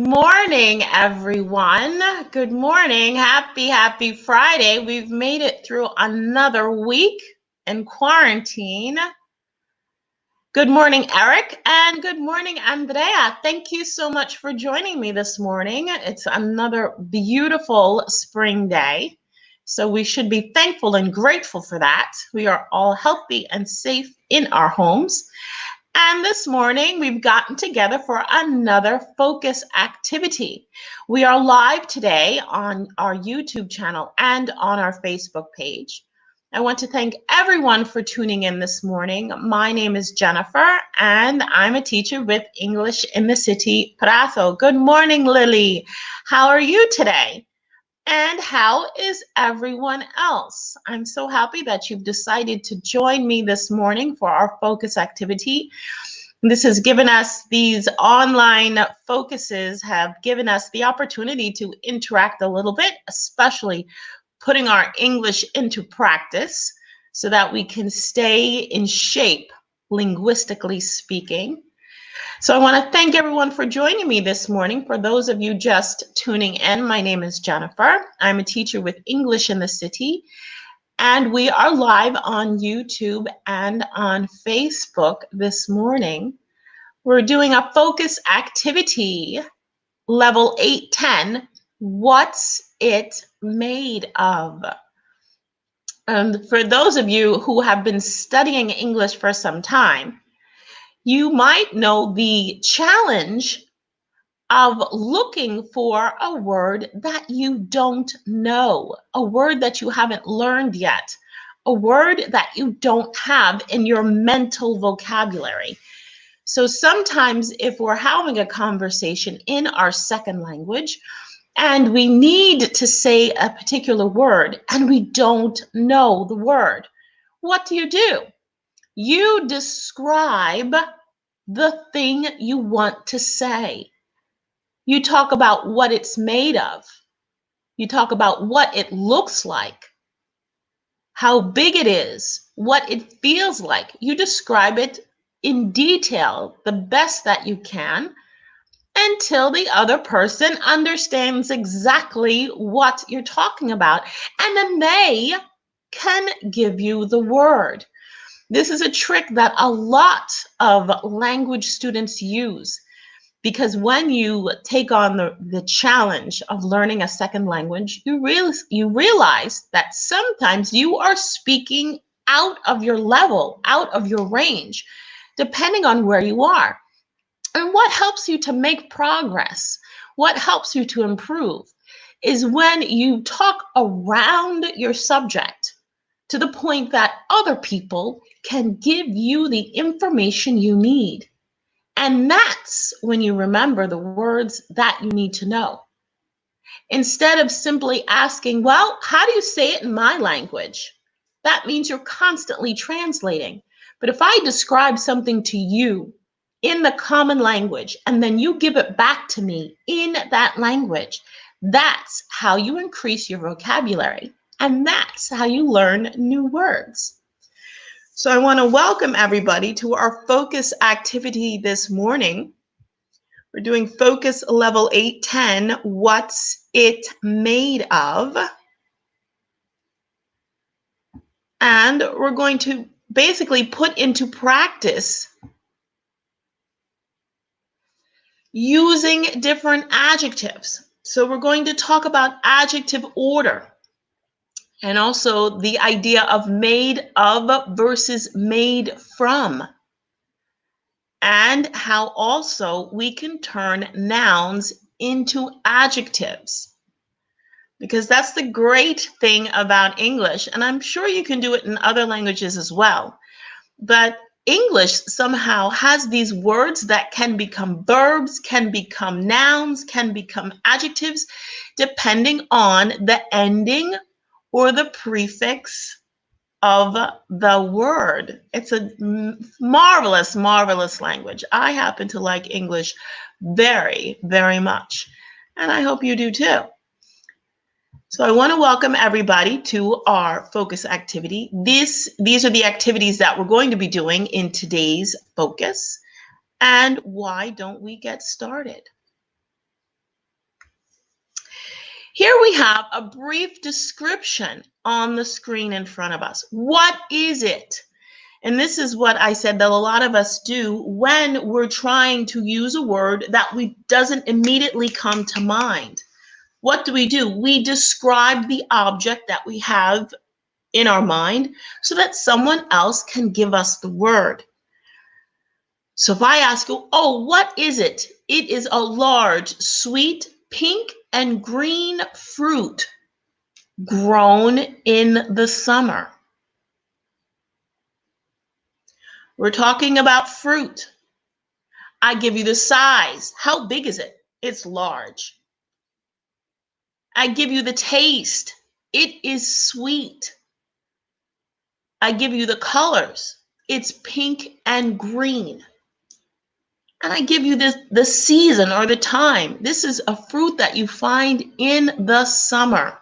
morning, everyone. Good morning. Happy Friday. We've made it through another week in quarantine. Good morning, Eric, and good morning, Andrea. Thank you so much for joining me this morning. It's another beautiful spring day, so we should be thankful and grateful for that. We are all healthy and safe in our homes. And this morning, we've gotten together for another focus activity. We are live today on our YouTube channel and on our Facebook page. I want to thank everyone for tuning in this morning. My name is Jennifer, and I'm a teacher with English in the City, Prato. Good morning, Lily. How are you today? And how is everyone else? I'm so happy that you've decided to join me this morning for our focus activity. This has given us, these online focuses have given us the opportunity to interact a little bit, especially putting our English into practice so that we can stay in shape, linguistically speaking. So I want to thank everyone for joining me this morning. For those of you just tuning in, my name is Jennifer. I'm a teacher with English in the City, and we are live on YouTube and on Facebook this morning. We're doing a focus activity, level 810, what's it made of? And for those of you who have been studying English for some time, you might know the challenge of looking for a word that you don't know, a word that you haven't learned yet, a word that you don't have in your mental vocabulary. So sometimes if we're having a conversation in our second language and we need to say a particular word and we don't know the word, what do? You describe the thing you want to say. You talk about what it's made of. You talk about what it looks like, how big it is, what it feels like. You describe it in detail, the best that you can, until the other person understands exactly what you're talking about. And then they can give you the word. This is a trick that a lot of language students use, because when you take on the challenge of learning a second language, you realize that sometimes you are speaking out of your level, out of your range, depending on where you are. And what helps you to make progress, what helps you to improve, is when you talk around your subject to the point that other people can give you the information you need. And that's when you remember the words that you need to know. Instead of simply asking, well, how do you say it in my language? That means you're constantly translating. But if I describe something to you in the common language and then you give it back to me in that language, that's how you increase your vocabulary. And that's how you learn new words. So I want to welcome everybody to our focus activity this morning. We're doing focus level 810, what's it made of? And we're going to basically put into practice using different adjectives. So we're going to talk about adjective order and also the idea of made of versus made from, and how also we can turn nouns into adjectives. Because that's the great thing about English, and I'm sure you can do it in other languages as well. But English somehow has these words that can become verbs, can become nouns, can become adjectives, depending on the ending or the prefix of the word. It's a marvelous, marvelous language. I happen to like English very, very much, and I hope you do too. So I want to welcome everybody to our focus activity. These are the activities that we're going to be doing in today's focus. And why don't we get started? Here we have a brief description on the screen in front of us. What is it? And this is what I said that a lot of us do when we're trying to use a word that doesn't immediately come to mind. What do? We describe the object that we have in our mind so that someone else can give us the word. So if I ask you, oh, what is it? It is a large, sweet, pink and green fruit grown in the summer. We're talking about fruit. I give you the size. How big is it? It's large. I give you the taste. It is sweet. I give you the colors. It's pink and green. And I give you the season or the time. This is a fruit that you find in the summer.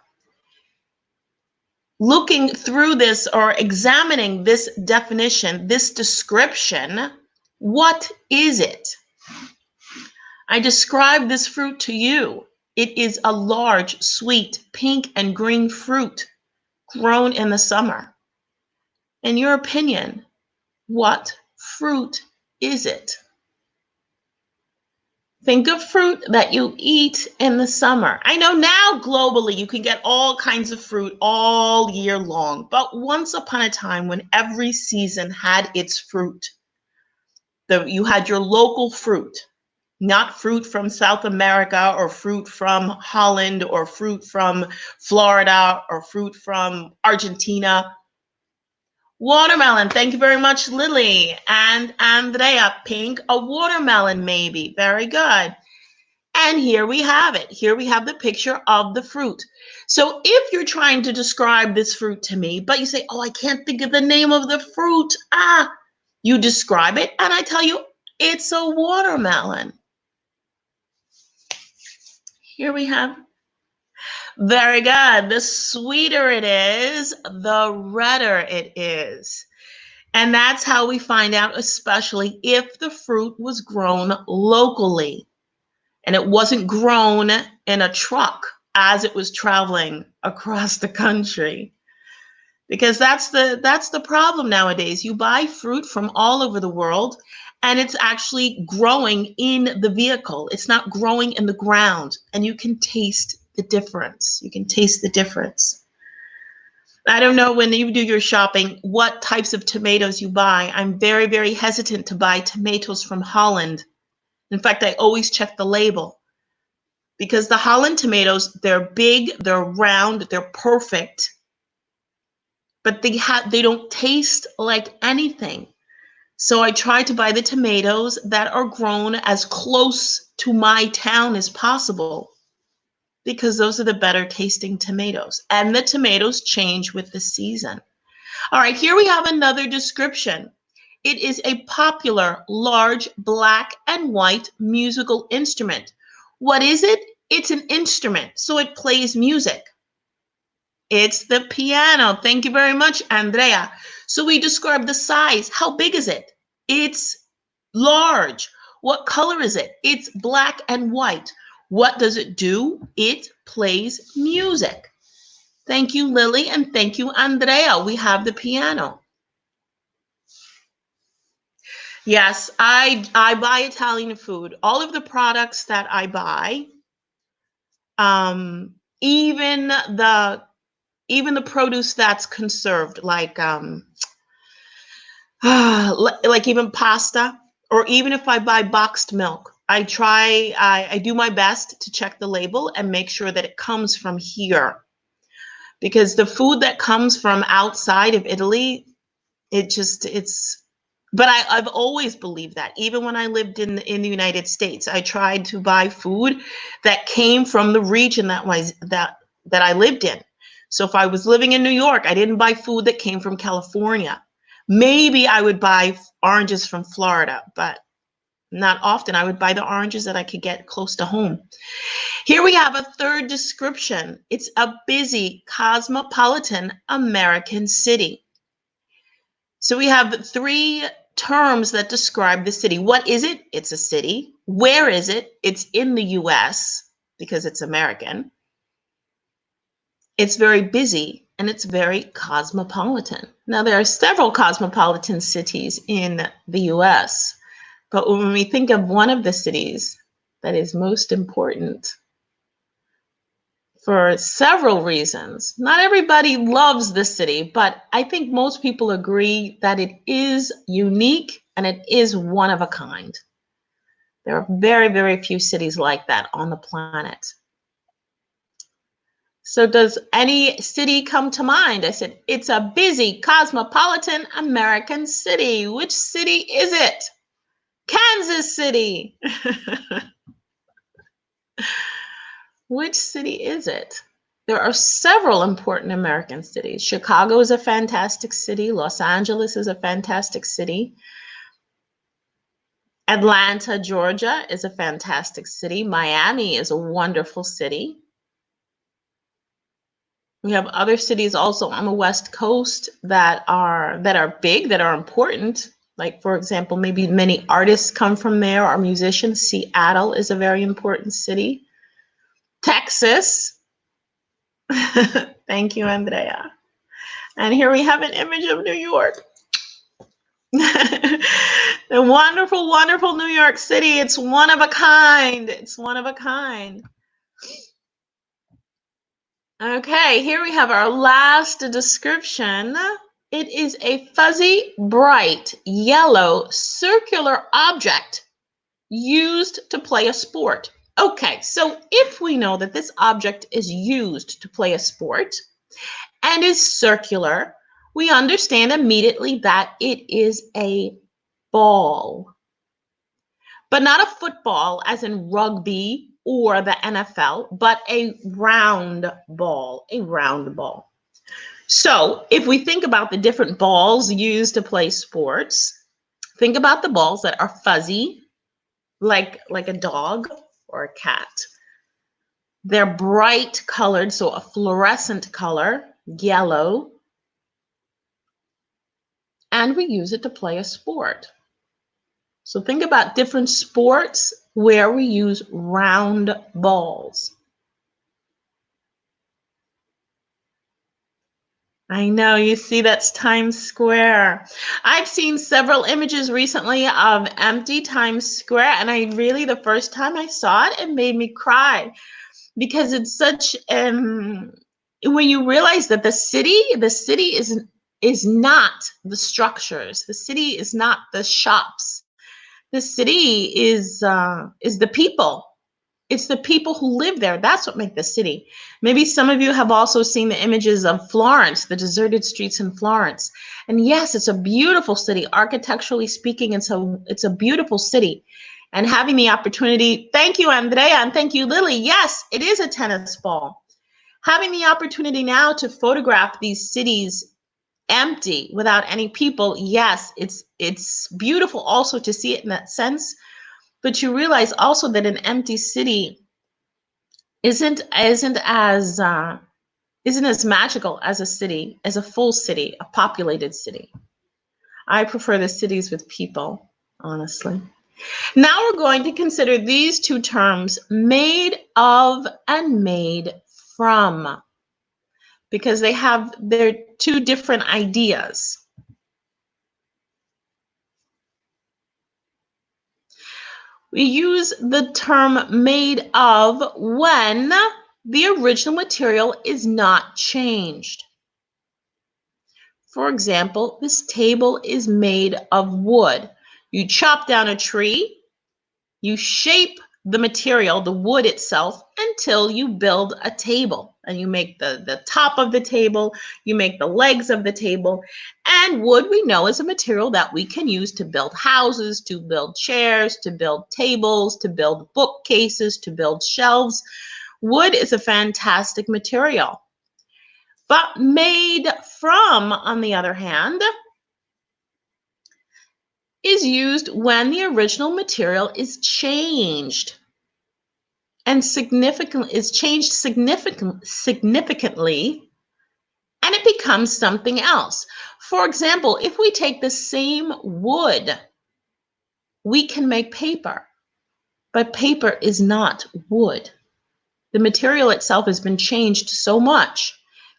Looking through this or examining this definition, this description, what is it? I describe this fruit to you. It is a large, sweet, pink and green fruit grown in the summer. In your opinion, what fruit is it? Think of fruit that you eat in the summer. I know now globally you can get all kinds of fruit all year long, but once upon a time when every season had its fruit, you had your local fruit, not fruit from South America or fruit from Holland or fruit from Florida or fruit from Argentina. Watermelon, thank you very much, Lily. And Andrea, pink, a watermelon maybe, very good. And here we have it. Here we have the picture of the fruit. So if you're trying to describe this fruit to me, but you say, oh, I can't think of the name of the fruit. You describe it and I tell you it's a watermelon. Here we have. Very good. The sweeter it is, the redder it is. And that's how we find out, especially if the fruit was grown locally and it wasn't grown in a truck as it was traveling across the country. Because that's the problem nowadays. You buy fruit from all over the world and it's actually growing in the vehicle. It's not growing in the ground, and you can taste the difference. You can taste the difference. I don't know when you do your shopping what types of tomatoes you buy. I'm very, very hesitant to buy tomatoes from Holland. In fact, I always check the label because the Holland tomatoes, they're big, they're round, they're perfect, but they don't taste like anything. So I try to buy the tomatoes that are grown as close to my town as possible because those are the better tasting tomatoes. And the tomatoes change with the season. All right, here we have another description. It is a popular, large, black and white musical instrument. What is it? It's an instrument, so it plays music. It's the piano. Thank you very much, Andrea. So we describe the size. How big is it? It's large. What color is it? It's black and white. What does it do? It plays music. Thank you, Lily, and thank you, Andrea. We have the piano. Yes, I buy Italian food. All of the products that I buy, even the produce that's conserved, like even pasta, or even if I buy boxed milk, I do my best to check the label and make sure that it comes from here. Because the food that comes from outside of Italy, but I've always believed that. Even when I lived in the United States, I tried to buy food that came from the region that I lived in. So if I was living in New York, I didn't buy food that came from California. Maybe I would buy oranges from Florida, but not often. I would buy the oranges that I could get close to home. Here we have a third description. It's a busy, cosmopolitan American city. So we have three terms that describe the city. What is it? It's a city. Where is it? It's in the US because it's American. It's very busy, and it's very cosmopolitan. Now, there are several cosmopolitan cities in the US, but when we think of one of the cities that is most important for several reasons, not everybody loves the city, but I think most people agree that it is unique and it is one of a kind. There are very, very few cities like that on the planet. So does any city come to mind? I said, it's a busy, cosmopolitan American city. Which city is it? Kansas City. Which city is it? There are several important American cities. Chicago is a fantastic city. Los Angeles is a fantastic city. Atlanta, Georgia is a fantastic city. Miami is a wonderful city. We have other cities also on the West Coast that are big, that are important. Like, for example, maybe many artists come from there or musicians. Seattle is a very important city. Texas. Thank you, Andrea. And here we have an image of New York. The wonderful, wonderful New York City. It's one of a kind. It's one of a kind. Okay, here we have our last description. It is a fuzzy, bright, yellow, circular object used to play a sport. Okay, so if we know that this object is used to play a sport and is circular, we understand immediately that it is a ball. But not a football as in rugby or the NFL, but a round ball, a round ball. So if we think about the different balls used to play sports, think about the balls that are fuzzy, like a dog or a cat. They're bright colored, so a fluorescent color, yellow, and we use it to play a sport. So think about different sports where we use round balls. I know, you see that's Times Square. I've seen several images recently of empty Times Square, and the first time I saw it, it made me cry because it's such, when you realize that the city is not the structures, the city is not the shops. The city is the people. It's the people who live there. That's what makes the city. Maybe some of you have also seen the images of Florence, the deserted streets in Florence. And yes, it's a beautiful city. Architecturally speaking, it's a beautiful city. And having the opportunity, thank you, Andrea, and thank you, Lily. Yes, it is a tennis ball. Having the opportunity now to photograph these cities empty without any people, yes, it's beautiful also to see it in that sense, but you realize also that an empty city isn't as magical as a city, as a full city, a populated city. I prefer the cities with people, honestly. Now we're going to consider these two terms, made of and made from, because they're two different ideas. We use the term made of when the original material is not changed. For example, this table is made of wood. You chop down a tree, you shape the material, the wood itself, until you build a table. And you make the top of the table, you make the legs of the table. And wood, we know, is a material that we can use to build houses, to build chairs, to build tables, to build bookcases, to build shelves. Wood is a fantastic material. But made from, on the other hand, is used when the original material is changed. And is changed significantly, and it becomes something else. For example, if we take the same wood, we can make paper, but paper is not wood. The material itself has been changed so much.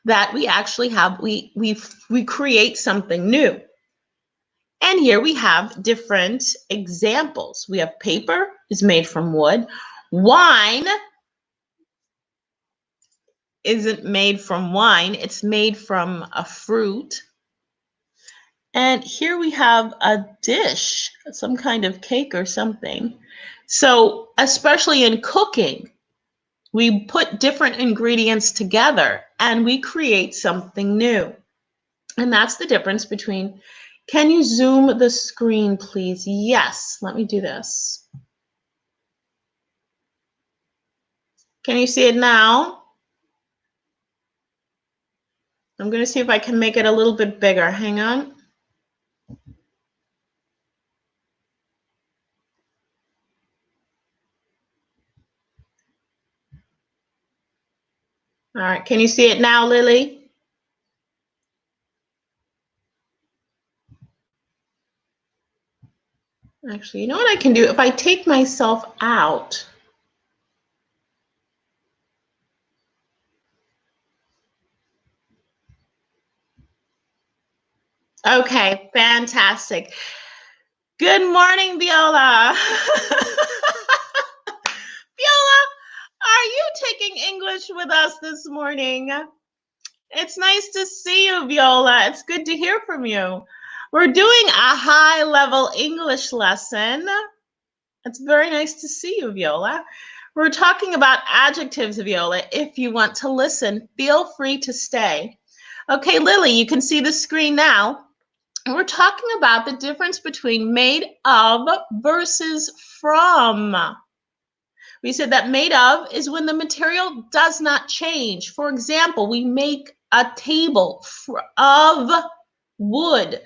that we actually have, we create something new. And here we have different examples. We have paper is made from wood. Wine isn't made from wine, it's made from a fruit. And here we have a dish, some kind of cake or something. So, especially in cooking, we put different ingredients together and we create something new. And that's the difference between, can you zoom the screen, please? Yes, let me do this. Can you see it now? I'm going to see if I can make it a little bit bigger. Hang on. All right, can you see it now, Lily? Actually, you know what I can do? If I take myself out, okay, fantastic. Good morning, Viola. Viola, are you taking English with us this morning? It's nice to see you, Viola. It's good to hear from you. We're doing a high-level English lesson. It's very nice to see you, Viola. We're talking about adjectives, Viola. If you want to listen, feel free to stay. Okay, Lily, you can see the screen now. We're talking about the difference between made of versus from. We said that made of is when the material does not change. For example, we make a table of wood,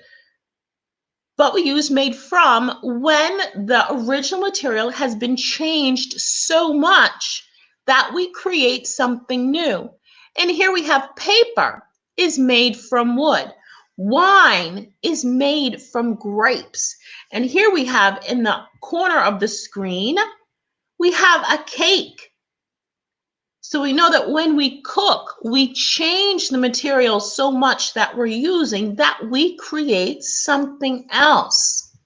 but we use made from when the original material has been changed so much that we create something new. And here we have paper is made from wood. Wine is made from grapes. And here we have in the corner of the screen, we have a cake. So we know that when we cook, we change the material so much that we're using that we create something else.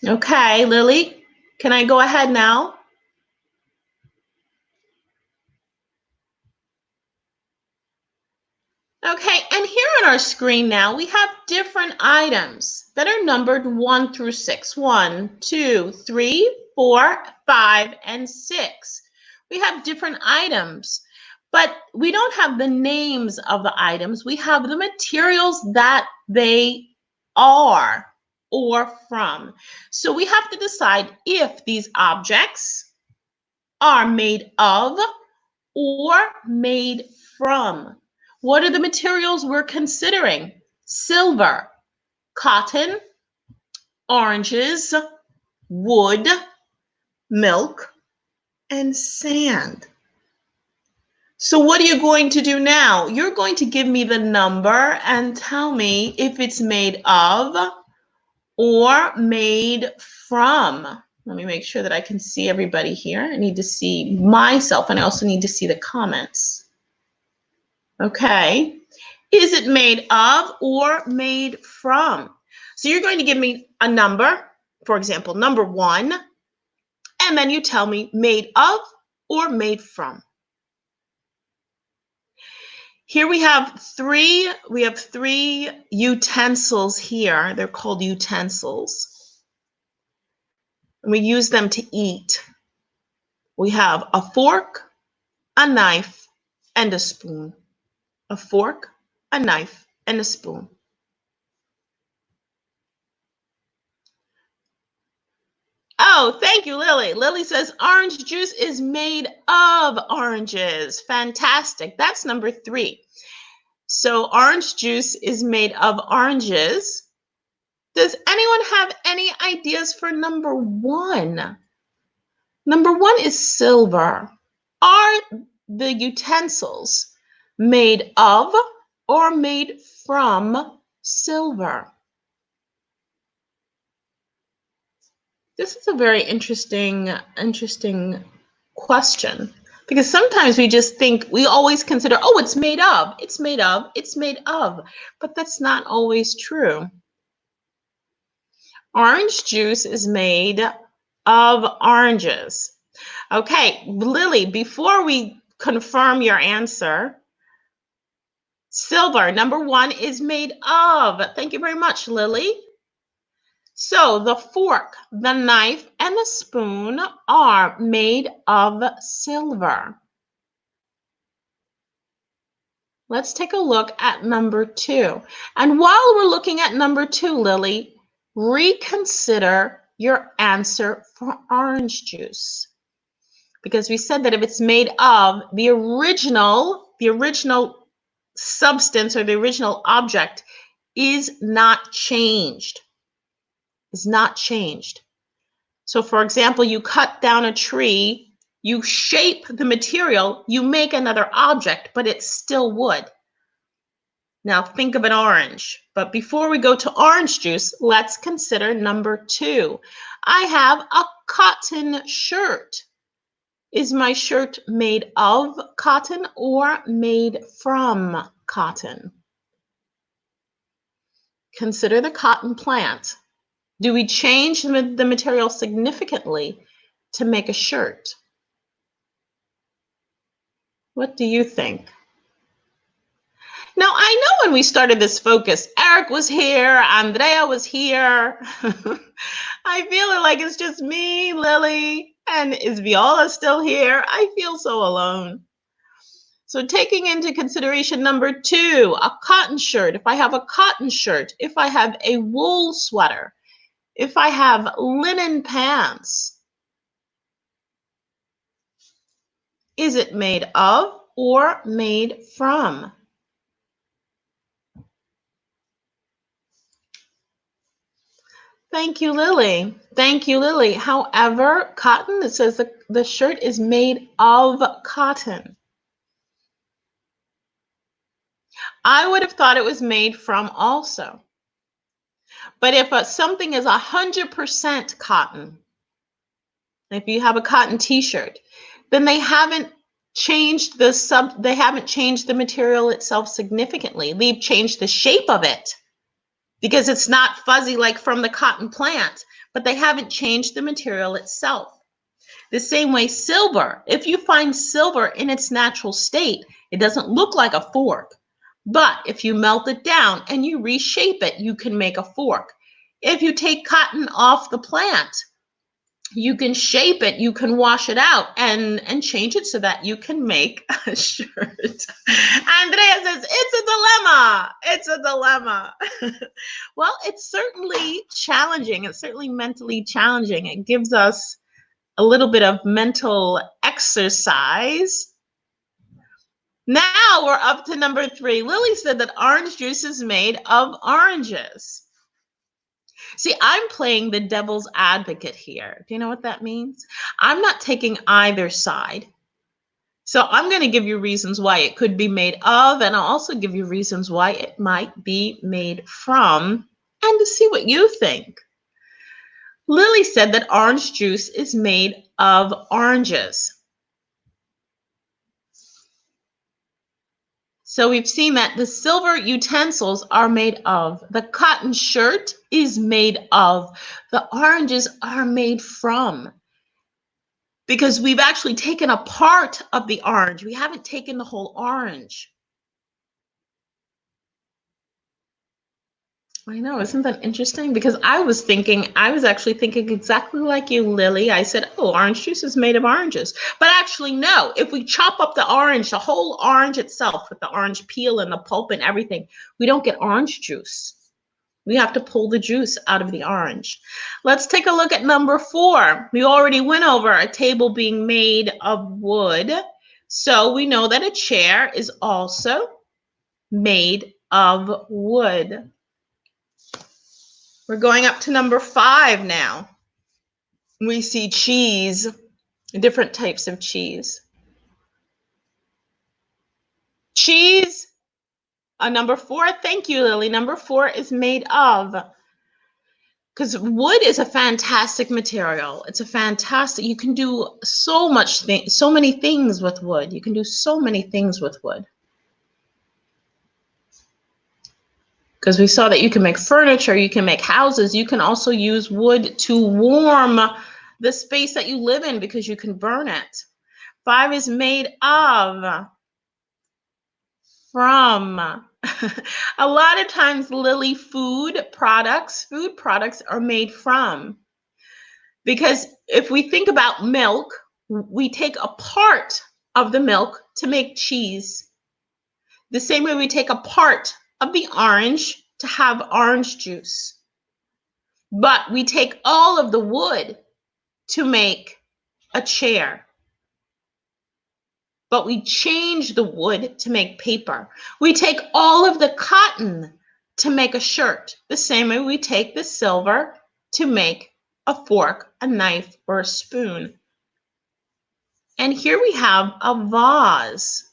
Okay, Lily, can I go ahead now? Okay, and here on our screen now, we have different items that are numbered 1 through 6. 1, 2, 3, 4, 5, and 6. We have different items, but we don't have the names of the items. We have the materials that they are or from. So we have to decide if these objects are made of or made from. What are the materials we're considering? Silver, cotton, oranges, wood, milk, and sand. So what are you going to do now? You're going to give me the number and tell me if it's made of or made from. Let me make sure that I can see everybody here. I need to see myself and I also need to see the comments. Okay. Is it made of or made from? So you're going to give me a number, for example, number 1, and then you tell me made of or made from. Here we have three utensils here. They're called utensils. And we use them to eat. We have a fork, a knife, and a spoon. A fork, a knife, and a spoon. Oh, thank you, Lily. Lily says orange juice is made of oranges. Fantastic. That's number 3. So orange juice is made of oranges. Does anyone have any ideas for number 1? Number 1 is silver. Are the utensils made of or made from silver? This is a very interesting question. Because sometimes we just think, we always consider, oh, it's made of, it's made of, it's made of. But that's not always true. Orange juice is made of oranges. Okay, Lily, before we confirm your answer, silver, number 1, is made of. Thank you very much, Lily. So the fork, the knife, and the spoon are made of silver. Let's take a look at number 2. And while we're looking at number 2, Lily, reconsider your answer for orange juice. Because we said that if it's made of, the original substance or the original object is not changed. Is not changed. So for example, you cut down a tree, you shape the material, you make another object, but it's still wood. Now think of an orange. But before we go to orange juice, let's consider number 2. I have a cotton shirt. Is my shirt made of cotton or made from cotton? Consider the cotton plant. Do we change the material significantly to make a shirt? What do you think? Now, I know when we started this focus, Eric was here, Andrea was here. I feel like it's just me, Lily, and is Viola still here? I feel so alone. So taking into consideration number 2, a cotton shirt. If I have a cotton shirt, if I have a wool sweater, if I have linen pants, is it made of or made from? Thank you, Lily. Thank you, Lily. However, cotton, it says the shirt is made of cotton. I would have thought it was made from also. But if something is 100% cotton, if you have a cotton t-shirt, then they haven't changed the material itself significantly. They've changed the shape of it because it's not fuzzy like from the cotton plant, but they haven't changed the material itself. The same way silver, if you find silver in its natural state, it doesn't look like a fork. But if you melt it down and you reshape it, you can make a fork. If you take cotton off the plant, you can shape it, you can wash it out and change it so that you can make a shirt. Andrea says, it's a dilemma. It's a dilemma. Well, it's certainly challenging. It's certainly mentally challenging. It gives us a little bit of mental exercise. Now we're up to number 3. Lily said that orange juice is made of oranges. See, I'm playing the devil's advocate here. Do you know what that means? I'm not taking either side. So I'm going to give you reasons why it could be made of, and I'll also give you reasons why it might be made from, and to see what you think. Lily said that orange juice is made of oranges. So we've seen that the silver utensils are made of, the cotton shirt is made of, the oranges are made from. Because we've actually taken a part of the orange. We haven't taken the whole orange. I know, isn't that interesting? Because I was actually thinking exactly like you, Lily. I said, oh, orange juice is made of oranges. But actually, no, if we chop up the orange, the whole orange itself with the orange peel and the pulp and everything, we don't get orange juice. We have to pull the juice out of the orange. Let's take a look at number 4. We already went over a table being made of wood. So we know that a chair is also made of wood. We're going up to number 5 now. We see cheese, different types of cheese. Cheese, number 4, thank you, Lily. Number 4 is made of. because wood is a fantastic material. It's a fantastic, you can do so many things with wood. You can do so many things with wood. Because we saw that you can make furniture, you can make houses, you can also use wood to warm the space that you live in because you can burn it. 5 is made of, from. A lot of times, Lily, food products are made from. Because if we think about milk, we take a part of the milk to make cheese. The same way we take a part of the orange to have orange juice. But we take all of the wood to make a chair. But we change the wood to make paper. We take all of the cotton to make a shirt, the same way we take the silver to make a fork, a knife, or a spoon. And here we have a vase.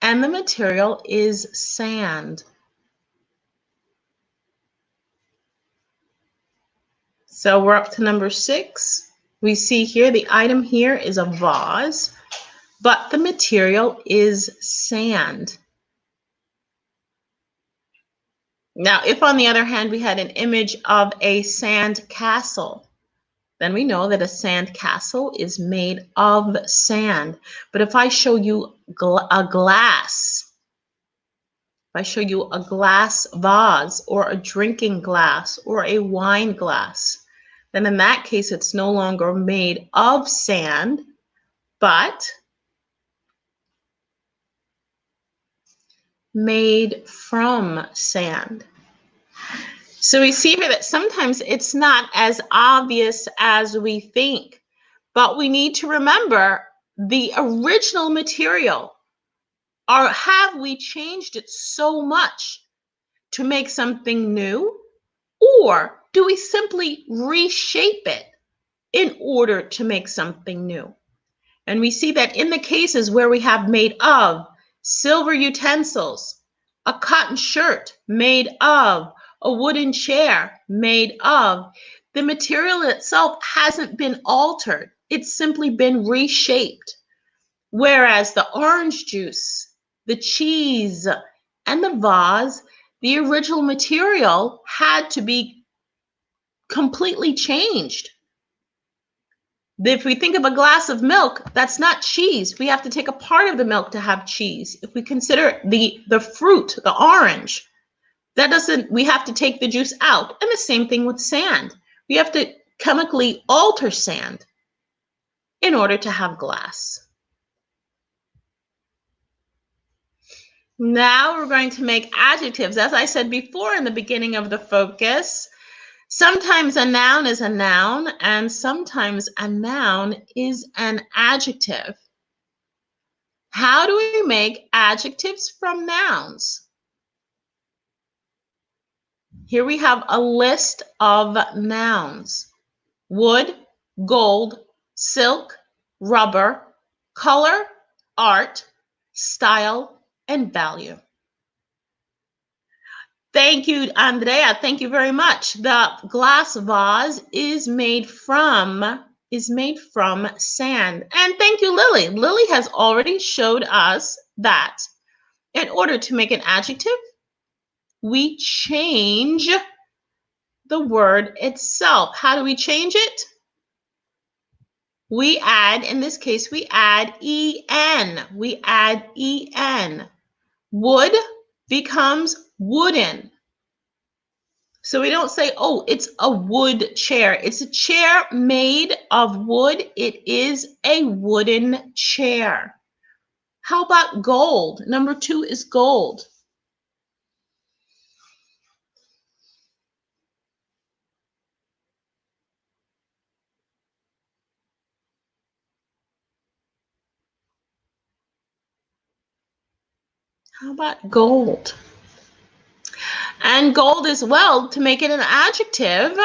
And the material is sand. So we're up to number 6. We see here the item here is a vase, but the material is sand. Now, if on the other hand we had an image of a sand castle, then we know that a sand castle is made of sand. But if I show you a glass, if I show you a glass vase or a drinking glass or a wine glass, then in that case, it's no longer made of sand, but made from sand. So we see here that sometimes it's not as obvious as we think, but we need to remember the original material. Or have we changed it so much to make something new? Or do we simply reshape it in order to make something new? And we see that in the cases where we have made of silver utensils, a cotton shirt made of, a wooden chair made of, the material itself hasn't been altered. It's simply been reshaped. Whereas the orange juice, the cheese, and the vase, the original material had to be completely changed. If we think of a glass of milk, that's not cheese. We have to take a part of the milk to have cheese. If we consider the fruit, the orange, we have to take the juice out. And the same thing with sand. We have to chemically alter sand in order to have glass. Now we're going to make adjectives. As I said before in the beginning of the focus, sometimes a noun is a noun, and sometimes a noun is an adjective. How do we make adjectives from nouns? Here we have a list of nouns: wood, gold, silk, rubber, color, art, style, and value. Thank you, Andrea. Thank you very much. The glass vase is made from sand. And thank you, Lily. Lily has already showed us that in order to make an adjective, we change the word itself. How do we change it? We add, in this case, we add en. We add en. Wood becomes wooden. So we don't say, oh, it's a wood chair. It's a chair made of wood. It is a wooden chair. How about gold? Number 2 is gold. How about gold? And gold as well, to make it an adjective,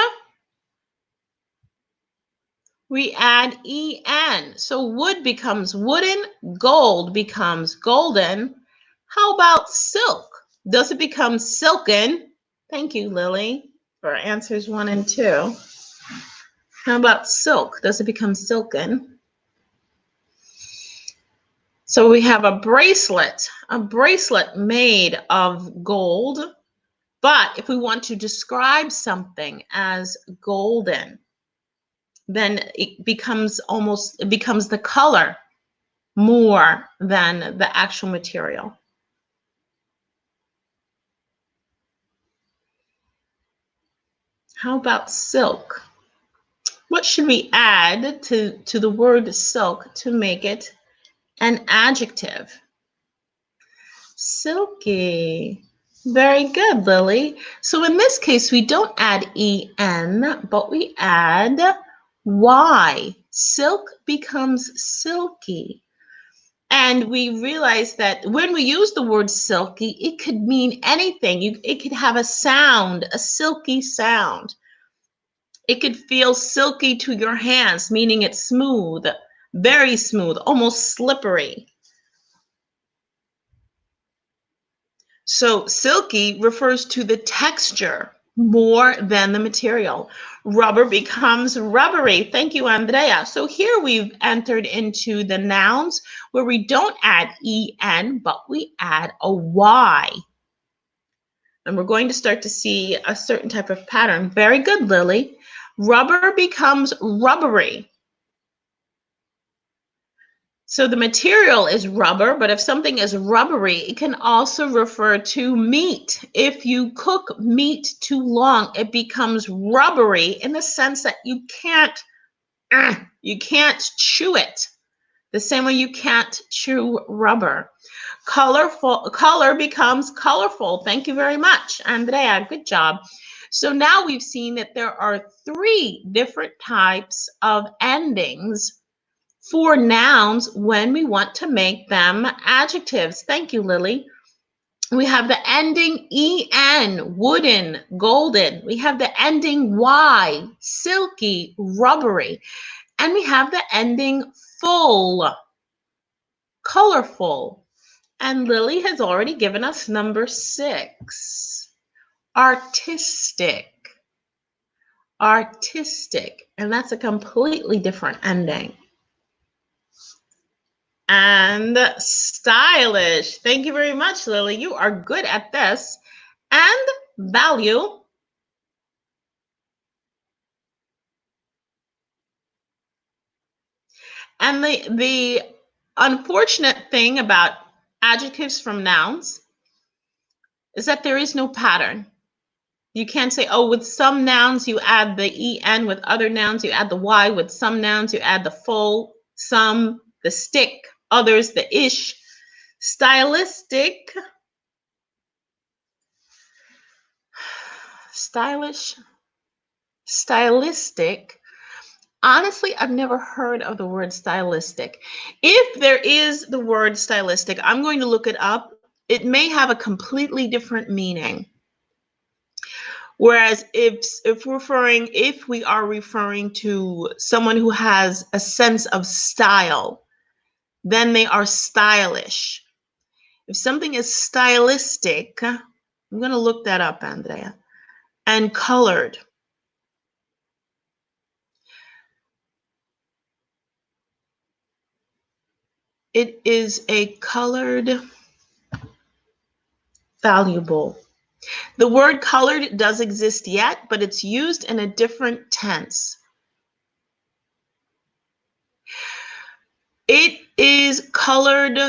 we add en. So wood becomes wooden, gold becomes golden. How about silk? Does it become silken? Thank you, Lily, for answers 1 and 2. How about silk? Does it become silken? So we have a bracelet made of gold. But if we want to describe something as golden, then it becomes the color more than the actual material. How about silk? What should we add to the word silk to make it an adjective? Silky. Very good, Lily. So in this case, we don't add en, but we add y. Silk becomes silky. And we realize that when we use the word silky, it could mean anything. It could have a sound, a silky sound. It could feel silky to your hands, meaning it's smooth, very smooth, almost slippery. So silky refers to the texture more than the material. Rubber becomes rubbery. Thank you, Andrea. So here we've entered into the nouns where we don't add en, but we add a y. And we're going to start to see a certain type of pattern. Very good, Lily. Rubber becomes rubbery. So the material is rubber, but if something is rubbery, it can also refer to meat. If you cook meat too long, it becomes rubbery in the sense that you can't chew it. The same way you can't chew rubber. Color becomes colorful. Thank you very much, Andrea. Good job. So now we've seen that there are 3 different types of endings for nouns when we want to make them adjectives. Thank you, Lily. We have the ending en, wooden, golden. We have the ending y, silky, rubbery. And we have the ending full, colorful. And Lily has already given us number 6, artistic. Artistic. And that's a completely different ending. And stylish. Thank you very much, Lily. You are good at this. And value. And the unfortunate thing about adjectives from nouns is that there is no pattern. You can't say, oh, with some nouns you add the en, with other nouns you add the y, with some nouns you add the full, some, the stick, others, the ish. Stylistic, stylish, stylistic. Honestly, I've never heard of the word stylistic. If there is the word stylistic, I'm going to look it up. It may have a completely different meaning. Whereas if we are referring to someone who has a sense of style, then they are stylish. If something is stylistic, I'm going to look that up, Andrea. And colored. It is a colored, valuable. The word colored does exist yet, but it's used in a different tense. It is colored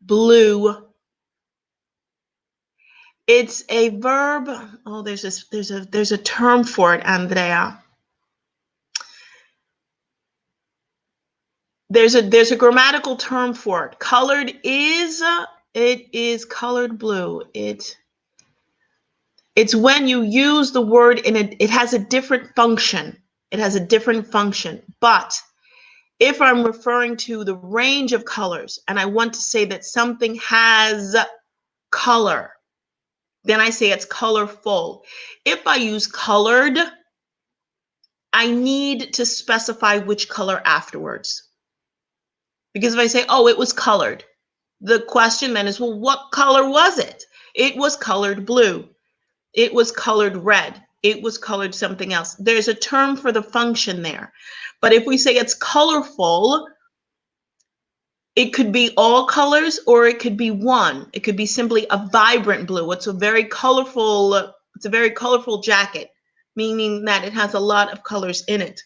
blue. It's a verb. Oh, there's a term for it, Andrea. There's a grammatical term for it. Colored is colored blue. It's when you use the word it has a different function. It has a different function. But if I'm referring to the range of colors and I want to say that something has color, then I say it's colorful. If I use colored, I need to specify which color afterwards. Because if I say, oh, it was colored, the question then is, well, what color was it? It was colored blue. It was colored red. It was colored something else. There's a term for the function there. But if we say it's colorful, it could be all colors or it could be one. It could be simply a vibrant blue. It's a very colorful jacket, meaning that it has a lot of colors in it.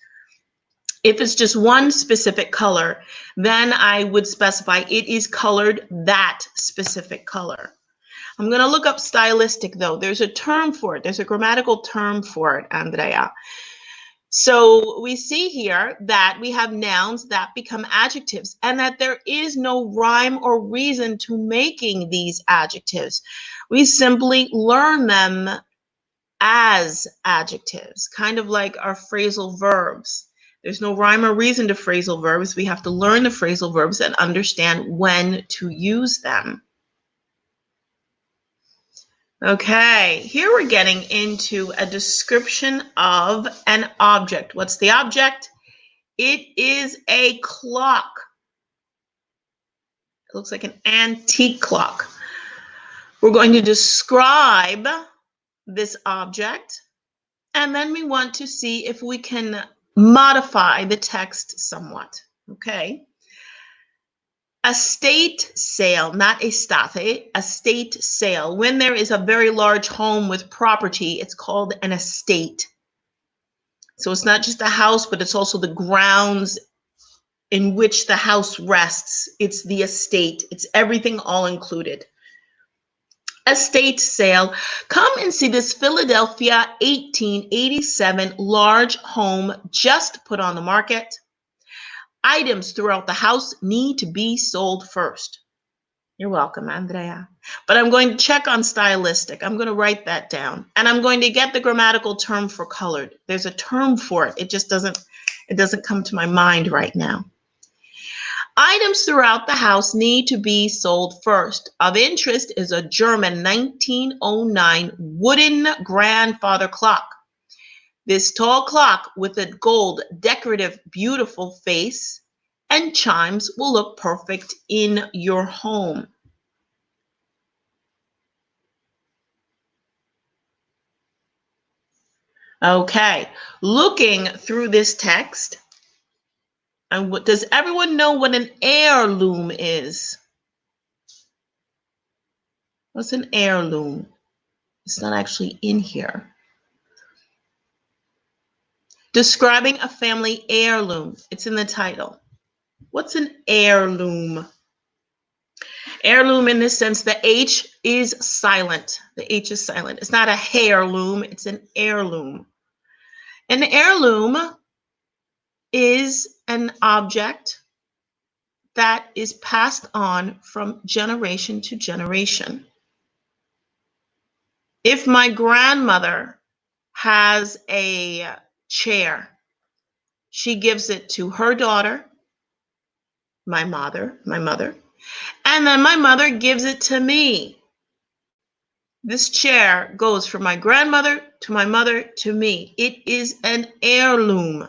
If it's just one specific color, then I would specify it is colored that specific color. I'm going to look up stylistic, though. There's a term for it. There's a grammatical term for it, Andrea. So we see here that we have nouns that become adjectives and that there is no rhyme or reason to making these adjectives. We simply learn them as adjectives, kind of like our phrasal verbs. There's no rhyme or reason to phrasal verbs. We have to learn the phrasal verbs and understand when to use them. Okay, here we're getting into a description of an object. What's the object? It is a clock. It looks like an antique clock. We're going to describe this object, and then we want to see if we can modify the text somewhat. Okay. Estate sale, not estate, estate sale. When there is a very large home with property, it's called an estate. So it's not just a house, but it's also the grounds in which the house rests. It's the estate. It's everything all included. Estate sale. Come and see this Philadelphia 1887 large home just put on the market. Items throughout the house need to be sold first. You're welcome, Andrea. But I'm going to check on stylistic. I'm going to write that down. And I'm going to get the grammatical term for colored. There's a term for it. It just doesn't come to my mind right now. Items throughout the house need to be sold first. Of interest is a German 1909 wooden grandfather clock. This tall clock with a gold, decorative, beautiful face and chimes will look perfect in your home. Okay, looking through this text, and does everyone know what an heirloom is? What's an heirloom? It's not actually in here. Describing a family heirloom. It's in the title. What's an heirloom? Heirloom in this sense, the H is silent. The H is silent. It's not a heirloom, it's an heirloom. An heirloom is an object that is passed on from generation to generation. If my grandmother has a chair, she gives it to her daughter, my mother, and then my mother gives it to me. This chair goes from my grandmother to my mother to me. It is an heirloom.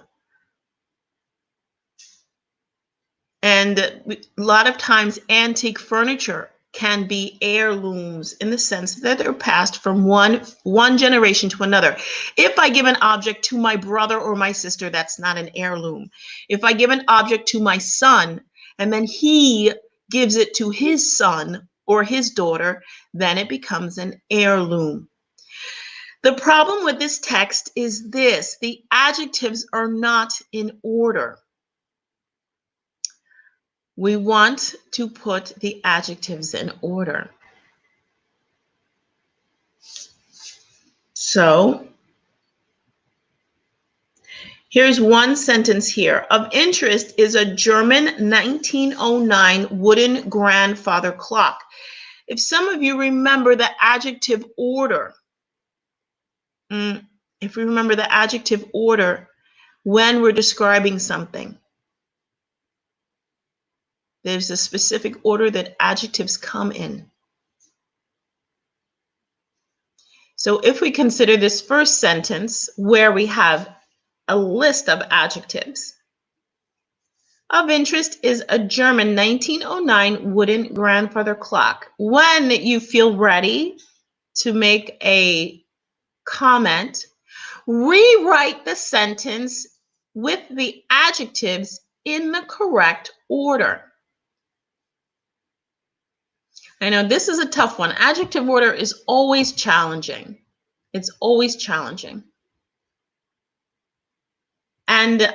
And a lot of times antique furniture can be heirlooms in the sense that they're passed from one generation to another. If I give an object to my brother or my sister, that's not an heirloom. If I give an object to my son and then he gives it to his son or his daughter, then it becomes an heirloom. The problem with this text is this: the adjectives are not in order. We want to put the adjectives in order. So here's one sentence here. Of interest is a German 1909 wooden grandfather clock. If some of you remember the adjective order, when we're describing something, there's a specific order that adjectives come in. So if we consider this first sentence where we have a list of adjectives, of interest is a German 1909 wooden grandfather clock. When you feel ready to make a comment, rewrite the sentence with the adjectives in the correct order. I know this is a tough one. Adjective order is always challenging. It's always challenging. And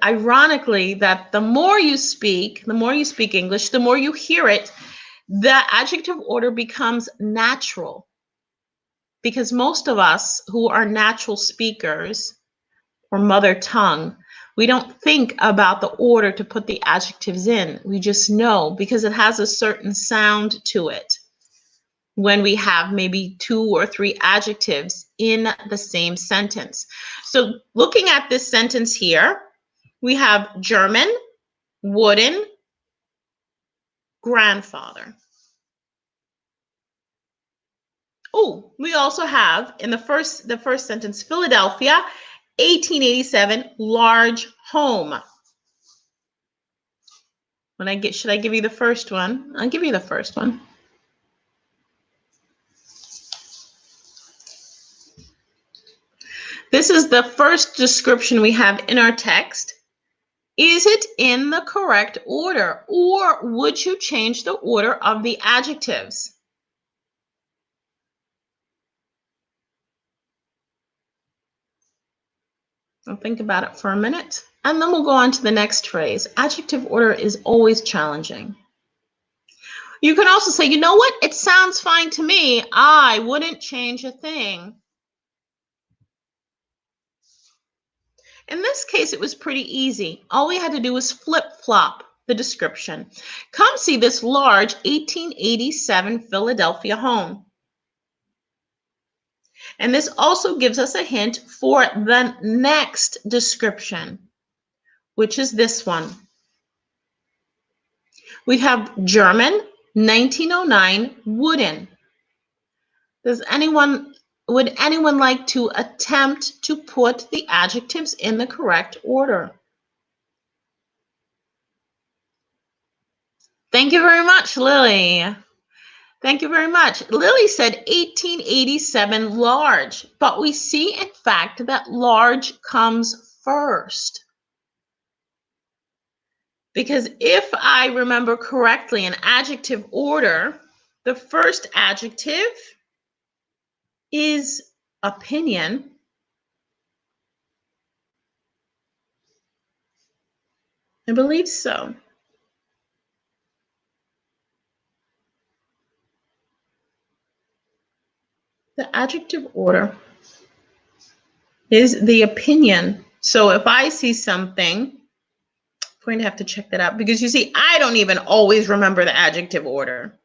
ironically, that the more you speak English, the more you hear it, the adjective order becomes natural. Because most of us who are natural speakers or mother tongue, we don't think about the order to put the adjectives in. We just know because it has a certain sound to it when we have maybe 2 or 3 adjectives in the same sentence. So looking at this sentence here, we have German, wooden, grandfather. Oh, we also have in the first sentence, Philadelphia, 1887, large home. Should I give you the first one? I'll give you the first one. This is the first description we have in our text. Is it in the correct order, or would you change the order of the adjectives? I'll think about it for a minute, and then we'll go on to the next phrase. Adjective order is always challenging. You can also say, you know what? It sounds fine to me. I wouldn't change a thing. In this case, it was pretty easy. All we had to do was flip-flop the description. Come see this large 1887 Philadelphia home. And this also gives us a hint for the next description, which is this one. We have German, 1909, wooden. Would anyone like to attempt to put the adjectives in the correct order? Thank you very much, Lily. Thank you very much. Lily said 1887 large, but we see in fact that large comes first. Because if I remember correctly, in adjective order, the first adjective is opinion. I believe so. The adjective order is the opinion. So if I see something, I'm going to have to check that out because you see, I don't even always remember the adjective order.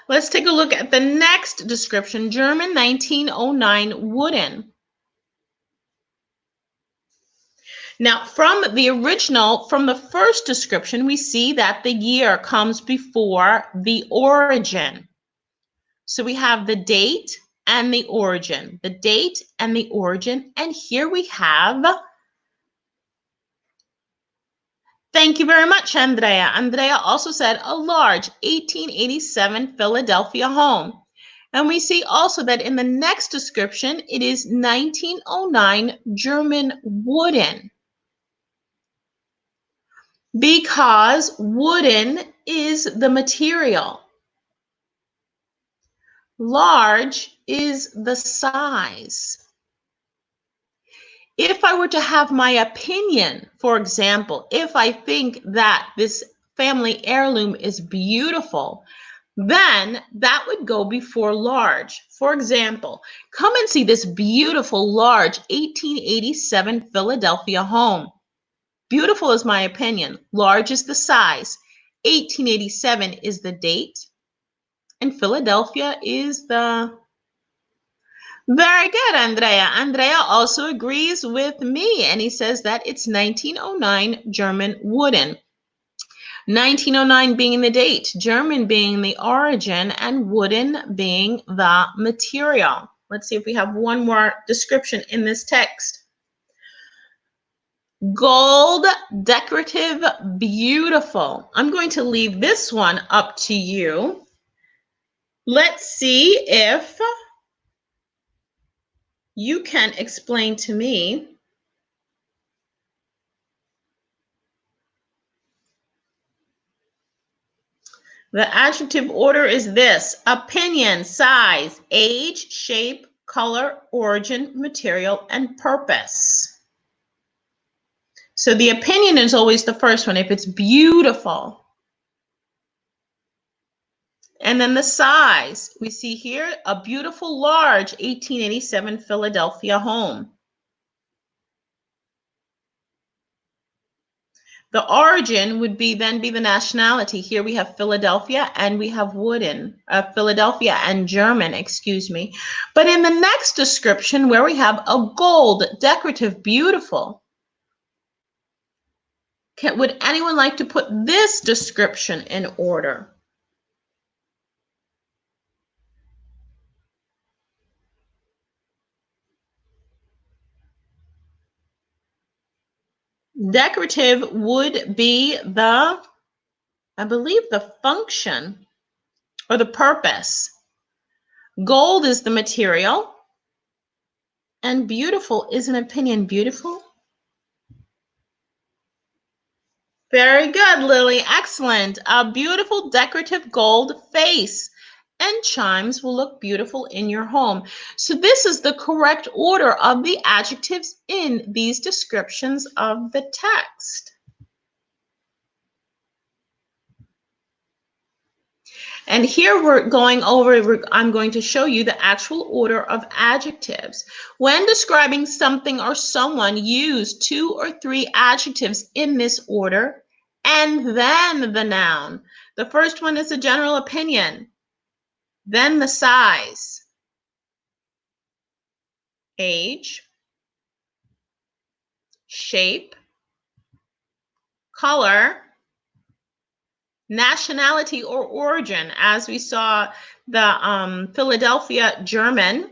Let's take a look at the next description, German 1909 wooden. Now, from the first description, we see that the year comes before the origin. So we have the date and the origin, the date and the origin. And here we have, thank you very much, Andrea. Andrea also said a large 1887 Philadelphia home. And we see also that in the next description, it is 1909 German wooden. Because wooden is the material. Large is the size. If I were to have my opinion, for example, if I think that this family heirloom is beautiful, then that would go before large. For example, come and see this beautiful large 1887 Philadelphia home. Beautiful is my opinion. Large is the size. 1887 is the date. And Philadelphia is the... Very good, Andrea. Andrea also agrees with me, and he says that it's 1909 German wooden. 1909 being the date, German being the origin, and wooden being the material. Let's see if we have one more description in this text. Gold, decorative, beautiful. I'm going to leave this one up to you. Let's see if you can explain to me the adjective order is this: opinion, size, age, shape, color, origin, material, and purpose. So the opinion is always the first one, if it's beautiful. And then the size, we see here a beautiful, large 1887 Philadelphia home. The origin would then be the nationality. Here we have Philadelphia and we have Philadelphia and German, excuse me. But in the next description, where we have a gold, decorative, beautiful, would anyone like to put this description in order? Decorative would be I believe, the function or the purpose. Gold is the material, and beautiful is an opinion. Beautiful? Very good, Lily. Excellent. A beautiful decorative gold face and chimes will look beautiful in your home. So this is the correct order of the adjectives in these descriptions of the text. And here I'm going to show you the actual order of adjectives. When describing something or someone, use 2 or 3 adjectives in this order, and then the noun. The first one is a general opinion, then the size, age, shape, color, nationality or origin, as we saw the Philadelphia German.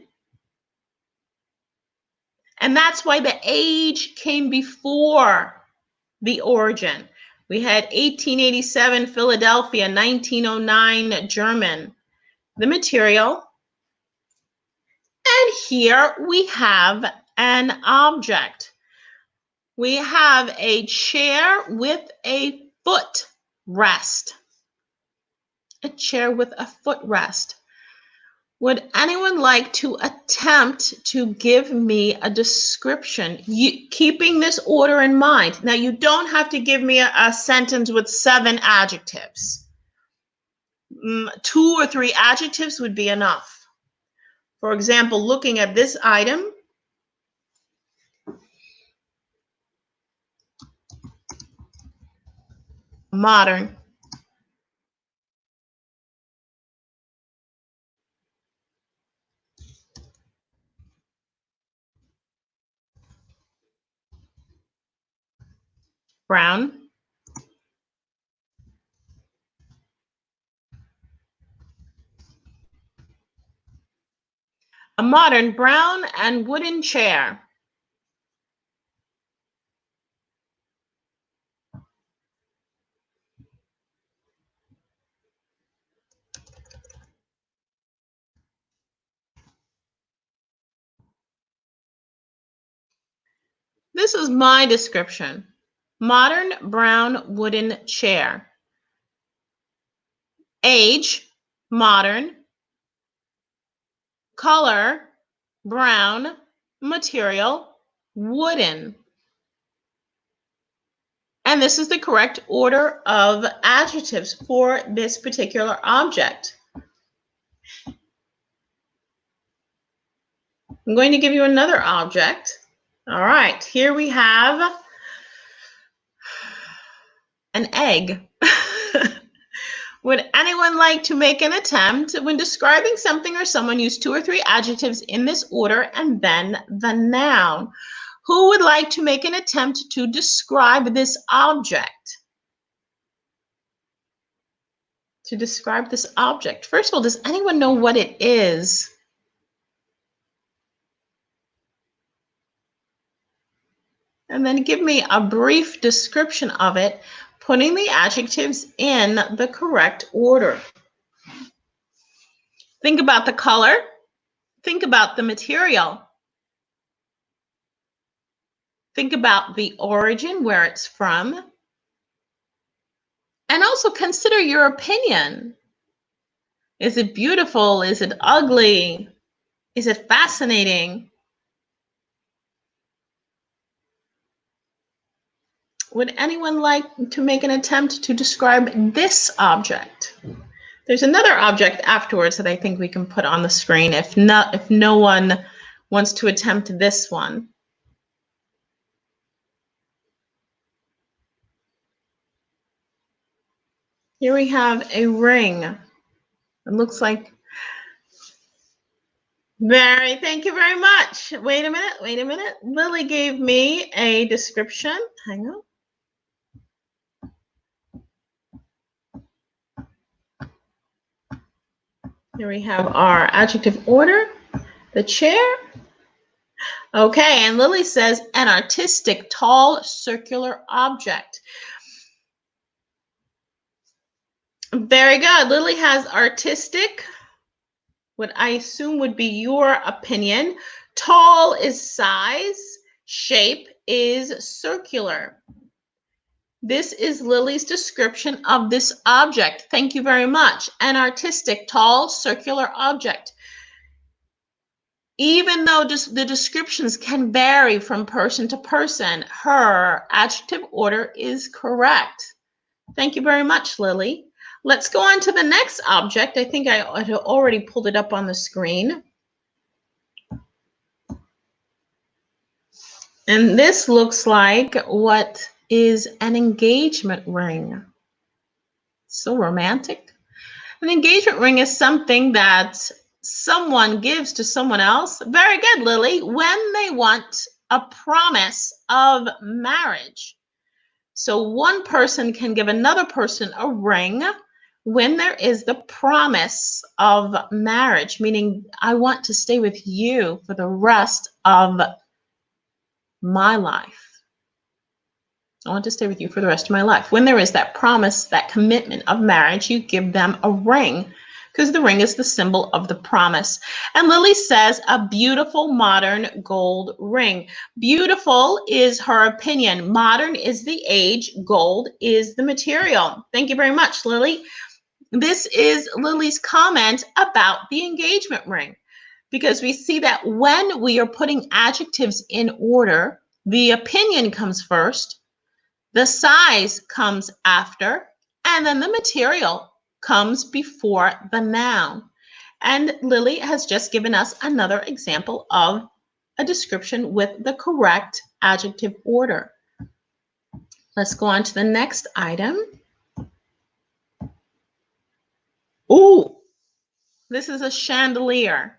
And that's why the age came before the origin. We had 1887 Philadelphia, 1909 German. The material. And here we have an object. We have a chair with a footrest. A chair with a footrest. Would anyone like to attempt to give me a description, keeping this order in mind? Now, you don't have to give me a sentence with 7 adjectives. 2 or 3 adjectives would be enough. For example, looking at this item, modern. Brown. A modern brown and wooden chair. This is my description. Modern brown wooden chair. Age, modern. Color, brown. Material, wooden. And this is the correct order of adjectives for this particular object. I'm going to give you another object. All right, here we have an egg. Would anyone like to make an attempt when describing something or someone, use 2 or 3 adjectives in this order and then the noun? Who would like to make an attempt to describe this object? To describe this object. First of all, does anyone know what it is? And then give me a brief description of it, putting the adjectives in the correct order. Think about the color. Think about the material. Think about the origin, where it's from. And also consider your opinion. Is it beautiful? Is it ugly? Is it fascinating? Would anyone like to make an attempt to describe this object? There's another object afterwards that I think we can put on the screen if no one wants to attempt this one. Here we have a ring. It looks like thank you very much. Wait a minute. Lily gave me a description. Hang on. Here we have our adjective order, the chair. Okay, and Lily says an artistic, tall, circular object. Very good. Lily has artistic, what I assume would be your opinion. Tall is size, shape is circular. This is Lily's description of this object. Thank you very much. An artistic, tall, circular object. Even though the descriptions can vary from person to person, her adjective order is correct. Thank you very much, Lily. Let's go on to the next object. I think I had already pulled it up on the screen. And this looks like what is an engagement ring. So romantic. An engagement ring is something that someone gives to someone else. Very good, Lily. When they want a promise of marriage. So one person can give another person a ring when there is the promise of marriage, meaning I want to stay with you for the rest of my life. I want to stay with you for the rest of my life. When there is that promise, that commitment of marriage, you give them a ring because the ring is the symbol of the promise. And Lily says a beautiful modern gold ring. Beautiful is her opinion. Modern is the age. Gold is the material. Thank you very much, Lily. This is Lily's comment about the engagement ring, because we see that when we are putting adjectives in order, the opinion comes first, the size comes after, and then the material comes before the noun. And Lily has just given us another example of a description with the correct adjective order. Let's go on to the next item. Ooh, this is a chandelier.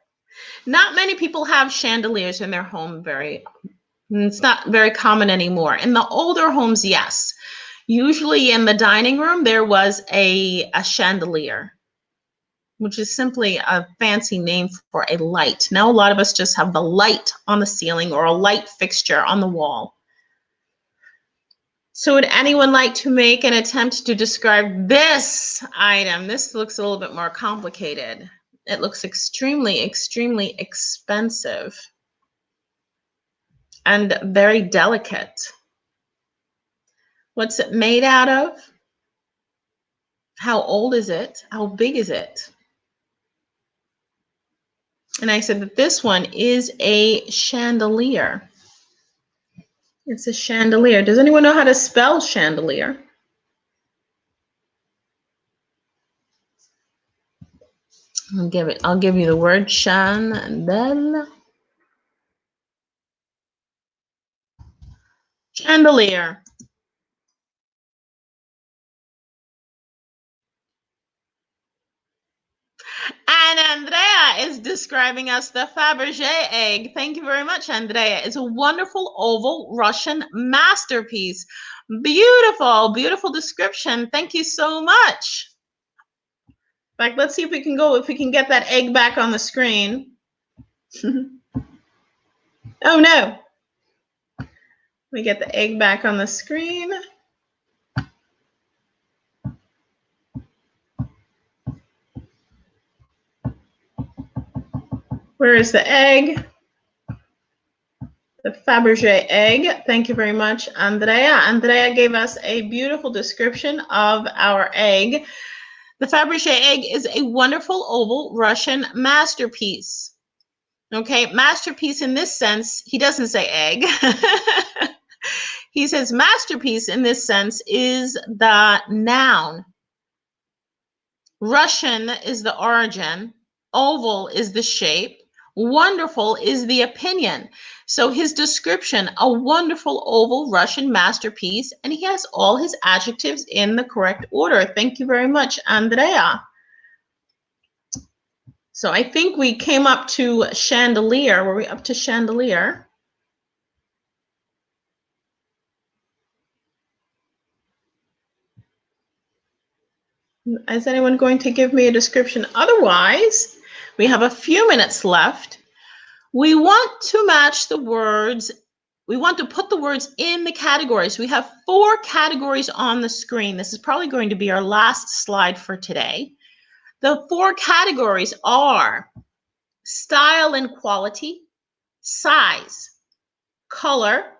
Not many people have chandeliers in their home. It's not very common anymore. In the older homes, yes. Usually in the dining room, there was a chandelier, which is simply a fancy name for a light. Now a lot of us just have the light on the ceiling or a light fixture on the wall. So would anyone like to make an attempt to describe this item? This looks a little bit more complicated. It looks extremely, extremely expensive and very delicate. What's it made out of? How old is it? How big is it? And I said that this one is a chandelier. It's a chandelier. Does anyone know how to spell chandelier? I'll give you the word chandelier. Chandelier. And Andrea is describing us the Faberge egg. Thank you very much, Andrea. It's a wonderful oval Russian masterpiece. Beautiful, beautiful description. Thank you so much. In fact, let's see if we can get that egg back on the screen. Oh no. We get the egg back on the screen. Where is the egg? The Faberge egg. Thank you very much, Andrea. Andrea gave us a beautiful description of our egg. The Faberge egg is a wonderful oval Russian masterpiece. Okay, masterpiece in this sense, he doesn't say egg. He says masterpiece in this sense is the noun. Russian is the origin. Oval is the shape. Wonderful is the opinion. So his description, a wonderful oval Russian masterpiece, and he has all his adjectives in the correct order. Thank you very much, Andrea. So I think we came up to chandelier. Were we up to chandelier? Is anyone going to give me a description? Otherwise, we have a few minutes left. We want to match the words. We want to put the words in the categories. We have 4 categories on the screen. This is probably going to be our last slide for today. The 4 categories are style and quality, size, color,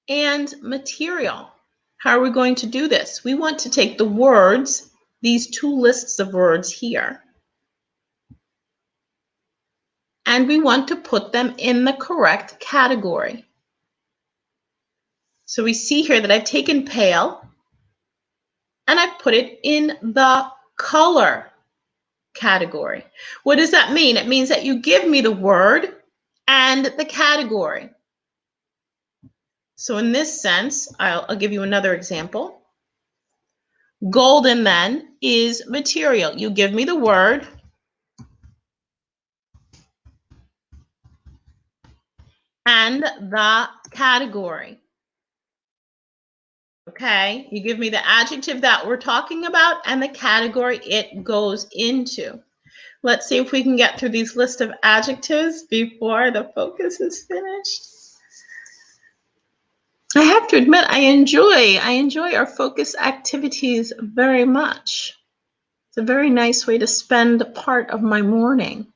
and material. How are we going to do this? We want to take the words, these 2 lists of words here, and we want to put them in the correct category. So we see here that I've taken pale and I've put it in the color category. What does that mean? It means that you give me the word and the category. So in this sense, I'll give you another example. Golden then is material. You give me the word and the category. Okay, you give me the adjective that we're talking about and the category it goes into. Let's see if we can get through these list of adjectives before the focus is finished. I have to admit, I enjoy our focus activities very much. It's a very nice way to spend part of my morning.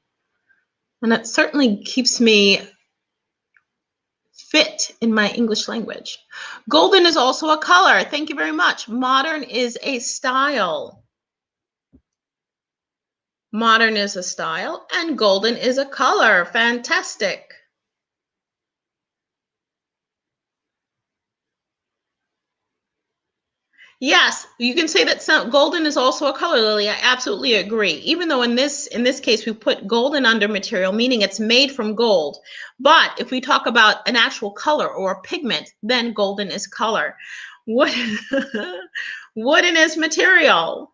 And it certainly keeps me fit in my English language. Golden is also a color. Thank you very much. Modern is a style. Modern is a style and golden is a color. Fantastic. Yes, you can say that golden is also a color, Lily. I absolutely agree. Even though in this case we put golden under material, meaning it's made from gold. But if we talk about an actual color or a pigment, then golden is color. Wooden is material.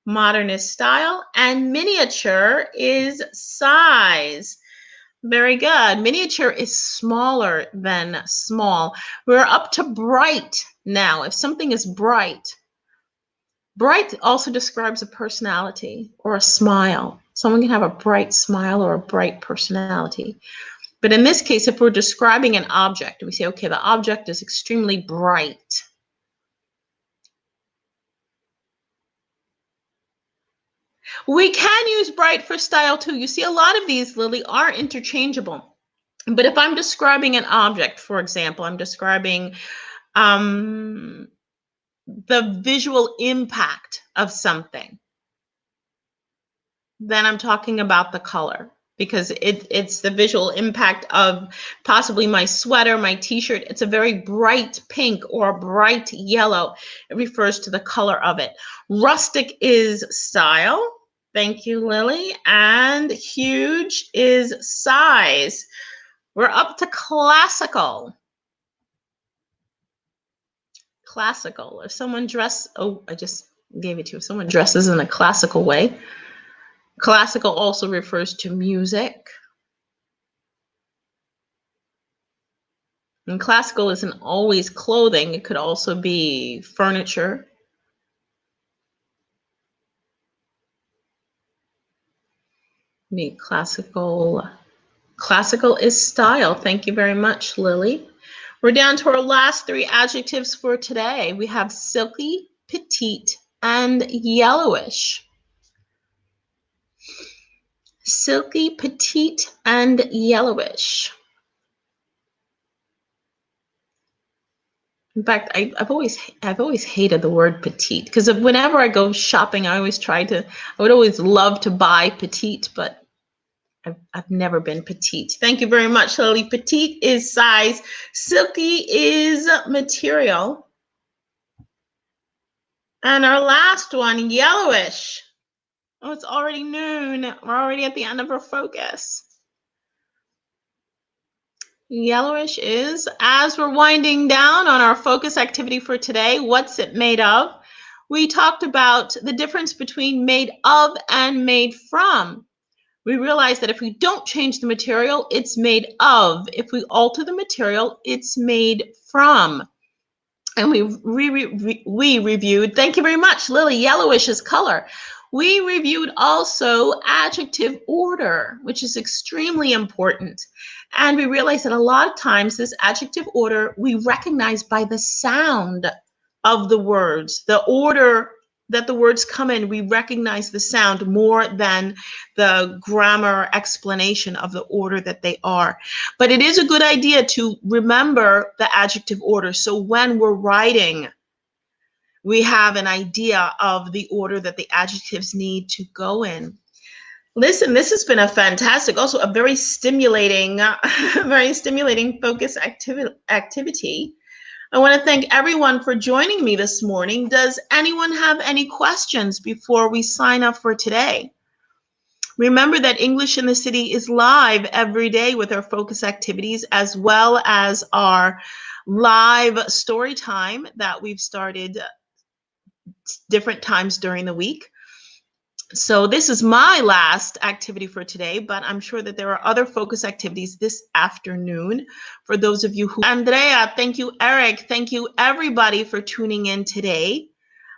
Modern is style, and miniature is size. Very good. Miniature is smaller than small. We're up to bright now. If something is bright, bright also describes a personality or a smile. Someone can have a bright smile or a bright personality. But in this case, if we're describing an object, we say, okay, the object is extremely bright. We can use bright for style too. You see, a lot of these, Lily, are interchangeable. But if I'm describing an object, for example, I'm describing the visual impact of something, then I'm talking about the color, because it's the visual impact of possibly my sweater, my t-shirt. It's a very bright pink or bright yellow. It refers to the color of it. Rustic is style. Thank you, Lily. And huge is size. We're up to classical. Classical. If someone I just gave it to you. If someone dresses in a classical way. Classical also refers to music. And classical isn't always clothing. It could also be furniture. Classical. Classical is style. Thank you very much, Lily. We're down to our last 3 adjectives for today. We have silky, petite, and yellowish. silky, petite, and yellowish. In fact, I've always hated the word petite because whenever I go shopping, I would always love to buy petite, but I've never been petite. Thank you very much, Lily. Petite is size, silky is material. And our last one, yellowish. Oh, it's already noon. We're already at the end of our focus. Yellowish is, as we're winding down on our focus activity for today, what's it made of? We talked about the difference between made of and made from. We realized that if we don't change the material, it's made of. If we alter the material, it's made from. And we reviewed, thank you very much, Lily, yellowish is color. We reviewed also adjective order, which is extremely important. And we realized that a lot of times this adjective order we recognize by the sound of the words, the order that the words come in, we recognize the sound more than the grammar explanation of the order that they are. But it is a good idea to remember the adjective order. So when we're writing, we have an idea of the order that the adjectives need to go in. Listen, this has been a fantastic, also a very stimulating focus activity. I want to thank everyone for joining me this morning. Does anyone have any questions before we sign up for today? Remember that English in the City is live every day with our focus activities, as well as our live story time that we've started different times during the week. So this is my last activity for today, but I'm sure that there are other focus activities this afternoon for those of you who... Andrea, thank you, Eric. Thank you, everybody, for tuning in today.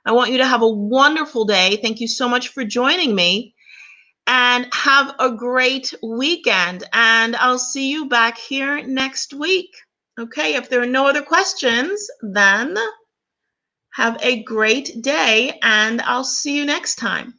I want you to have a wonderful day. Thank you so much for joining me, and have a great weekend. And I'll see you back here next week. Okay, if there are no other questions, then have a great day, and I'll see you next time.